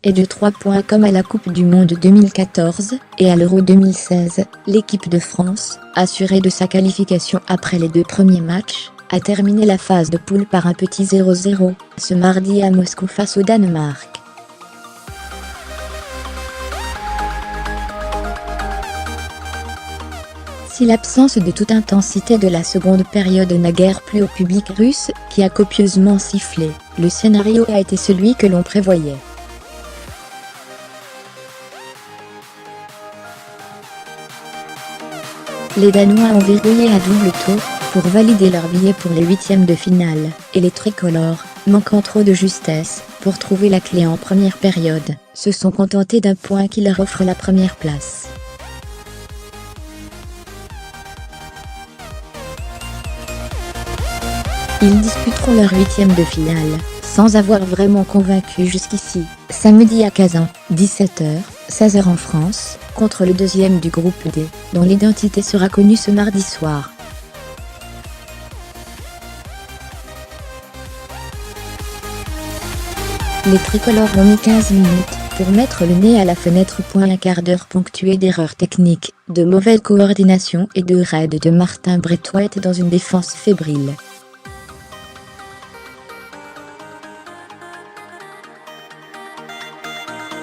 et de 3 points comme à la Coupe du Monde 2014 et à l'Euro 2016. L'équipe de France, assurée de sa qualification après les 2 premiers matchs, a terminé la phase de poule par un petit 0-0 ce mardi à Moscou face au Danemark. Si l'absence de toute intensité de la seconde période n'a guère plu au public russe, qui a copieusement sifflé, le scénario a été celui que l'on prévoyait. Les Danois ont verrouillé à double tour, pour valider leur billet pour les huitièmes de finale, et les tricolores, manquant trop de justesse, pour trouver la clé en première période, se sont contentés d'un point qui leur offre la première place. Ils disputeront leur huitième de finale, sans avoir vraiment convaincu jusqu'ici, samedi à Kazan, 17h, 16h en France, contre le deuxième du groupe D, dont l'identité sera connue ce mardi soir. Les tricolores ont mis 15 minutes pour mettre le nez à la fenêtre. Un quart d'heure ponctué d'erreurs techniques, de mauvaise coordination et de raids de Martin Braithwaite dans une défense fébrile.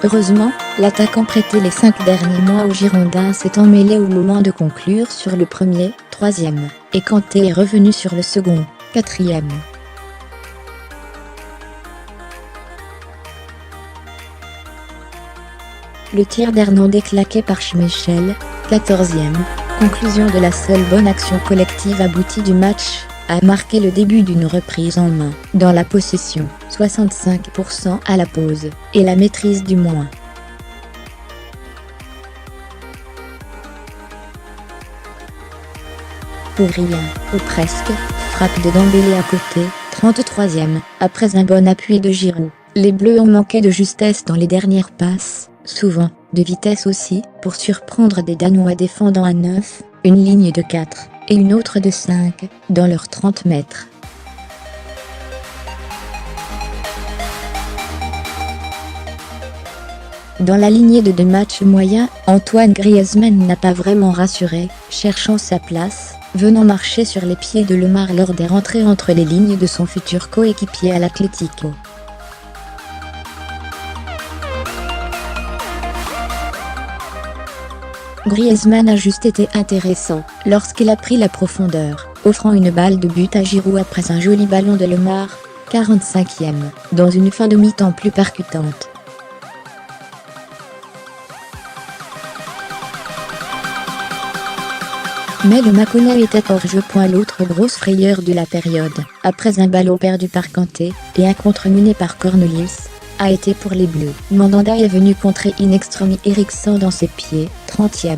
Heureusement, l'attaquant prêté les 5 derniers mois aux Girondins s'est emmêlé au moment de conclure sur le premier, troisième, et Kanté est revenu sur le second, quatrième. Le tir d'Hernandez claqué par Schmeichel, 14e, conclusion de la seule bonne action collective aboutie du match, a marqué le début d'une reprise en main, dans la possession, 65% à la pause, et la maîtrise du moins. Pour rien, ou presque, frappe de Dembélé à côté, 33e, après un bon appui de Giroud. Les Bleus ont manqué de justesse dans les dernières passes, souvent, de vitesse aussi, pour surprendre des Danois défendant à 9, une ligne de 4, et une autre de 5, dans leurs 30 mètres. Dans la lignée de 2 matchs moyens, Antoine Griezmann n'a pas vraiment rassuré, cherchant sa place, venant marcher sur les pieds de Lemar lors des rentrées entre les lignes de son futur coéquipier à l'Atlético. Griezmann a juste été intéressant, lorsqu'il a pris la profondeur, offrant une balle de but à Giroud après un joli ballon de Lemar, 45e, dans une fin de mi-temps plus percutante. Mais le Mâconnais était hors jeu. L'autre grosse frayeur de la période, après un ballon perdu par Kanté, et un contre mené par Cornelius, a été pour les Bleus. Mandanda est venu contrer in extremis Eriksen dans ses pieds, 30e.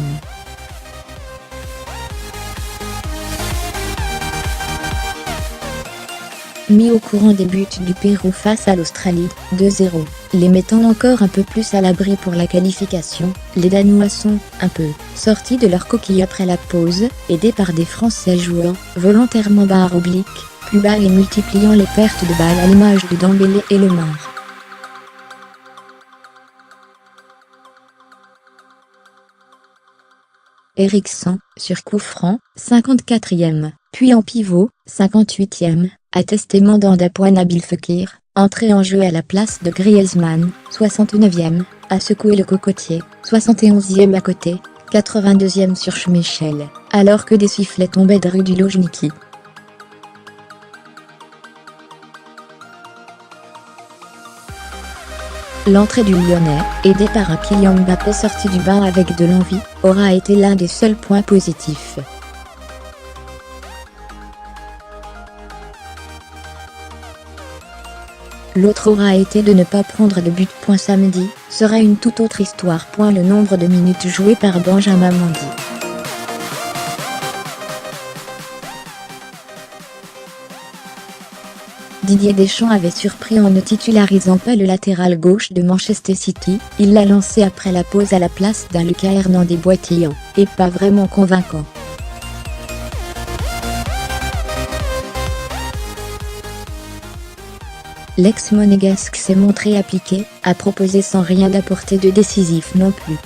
Mis au courant des buts du Pérou face à l'Australie, 2-0, les mettant encore un peu plus à l'abri pour la qualification, les Danois sont, un peu, sortis de leur coquille après la pause, aidés par des Français jouant, volontairement barre oblique, plus bas et multipliant les pertes de balles à l'image de Dembélé et Lemar. Eriksen, sur coup franc, 54e, puis en pivot, 58e, a testé Mandanda. Nabil Fekir, entré en jeu à la place de Griezmann, 69e, a secoué le cocotier, 71e à côté, 82e sur Schmeichel, alors que des sifflets tombaient de Rudi Lojnicki. L'entrée du Lyonnais, aidé par un Kylian Mbappé sorti du bain avec de l'envie, aura été l'un des seuls points positifs. L'autre aura été de ne pas prendre de but. Samedi, sera une toute autre histoire. Le nombre de minutes jouées par Benjamin Mendy. Didier Deschamps avait surpris en ne titularisant pas le latéral gauche de Manchester City, il l'a lancé après la pause à la place d'un Lucas Hernandez boitillant, et pas vraiment convaincant. l'ex-monégasque s'est montré appliqué, a proposé sans rien d'apporter de décisif non plus.